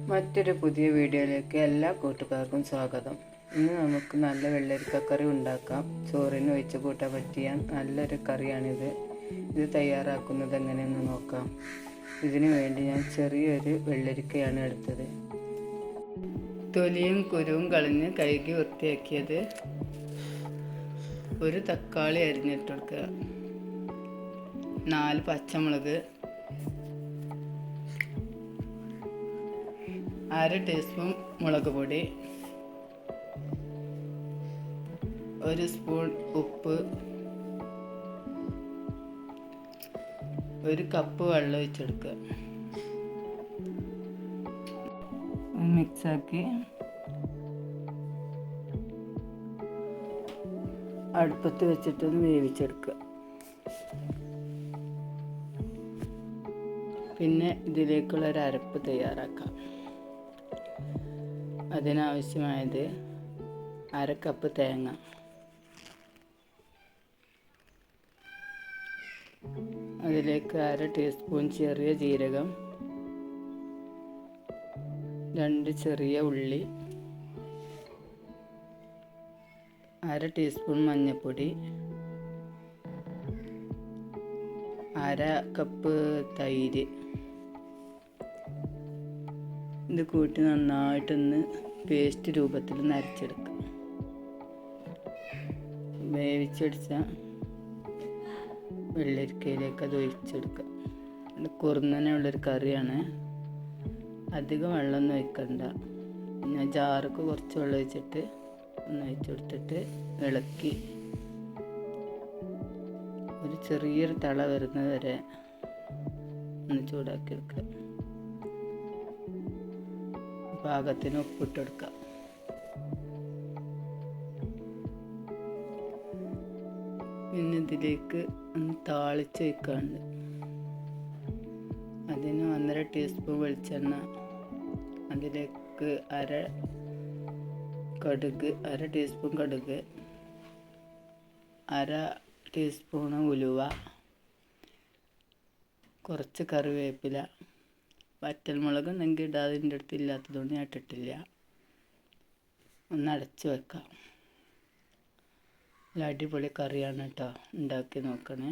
മറ്റൊരു പുതിയ വീഡിയോയിലേക്ക് എല്ലാ കൂട്ടുകാർക്കും സ്വാഗതം. ഇന്ന് നമുക്ക് നല്ല വെള്ളരിക്കക്കറി ഉണ്ടാക്കാം. ചോറിന് ഒഴിച്ച് കൂട്ടാൻ പറ്റിയ നല്ലൊരു കറിയാണിത്. ഇത് തയ്യാറാക്കുന്നത് എങ്ങനെയെന്ന് നോക്കാം. ഇതിനു വേണ്ടി ഞാൻ ചെറിയൊരു വെള്ളരിക്കയാണ് എടുത്തത്. തൊലിയും കുരുവും കളഞ്ഞ് കഴുകി വൃത്തിയാക്കിയത്. ഒരു തക്കാളി അരിഞ്ഞിട്ടെടുക്കുക. 4 പച്ചമുളക്, 1/2 ടീസ്പൂൺ മുളക് പൊടി, 1 സ്പൂൺ ഉപ്പ്, 1 കപ്പ് വെള്ളം ഒഴിച്ചെടുക്കുക. മിക്സാക്കി അടുപ്പത്ത് വെച്ചിട്ടൊന്ന് വേവിച്ചെടുക്കുക. പിന്നെ ഇതിലേക്കുള്ള ഒരു അരപ്പ് തയ്യാറാക്കാം. അതിനാവശ്യമായത് 1/2 കപ്പ് തേങ്ങ, അതിലേക്ക് 1/2 ടീസ്പൂൺ ചെറിയ ജീരകം, 2 ചെറിയ ഉള്ളി, 1/2 ടീസ്പൂൺ മഞ്ഞൾപ്പൊടി, 1/2 കപ്പ് തൈര്. ഇത് കൂട്ടി നന്നായിട്ടൊന്ന് പേസ്റ്റ് രൂപത്തിൽ നരച്ചെടുക്കുക. വേവിച്ചടിച്ച വെള്ളരിക്കയിലേക്ക് അത് ഒഴിച്ചെടുക്കുക. കുറുന്നനെയുള്ളൊരു കറിയാണ്. അധികം വെള്ളമൊന്നും ഒഴിക്കണ്ട. പിന്നെ ജാർക്ക് കുറച്ച് വെള്ളം ഒഴിച്ചിട്ട് ഒന്ന് ഒഴിച്ചു കൊടുത്തിട്ട് ഇളക്കി ഒരു ചെറിയൊരു തള വരുന്നത് വരെ ഒന്ന് ചൂടാക്കി എടുക്കുക. പാകത്തിന് ഉപ്പിട്ടെടുക്കുക. പിന്നെ ഇതിലേക്ക് ഒന്ന് താളിച്ച് വയ്ക്കാണ്ട് അതിന് 1.5 ടീസ്പൂൺ വെളിച്ചെണ്ണ, അതിലേക്ക് 1/2 ടീസ്പൂൺ കടുക്, 1/2 ടീസ്പൂൺ ഉലുവ, കുറച്ച് കറിവേപ്പില, വറ്റൽമുളക് ഉണ്ടെങ്കിൽ ഇടാതെ എൻ്റെ അടുത്ത് ഇല്ലാത്തതുകൊണ്ട് ഞാൻ ഇട്ടിട്ടില്ല. ഒന്ന് അടച്ച് വെക്കാം. നല്ല അടിപൊളി കറിയാണ് കേട്ടോ. ഉണ്ടാക്കി നോക്കണേ.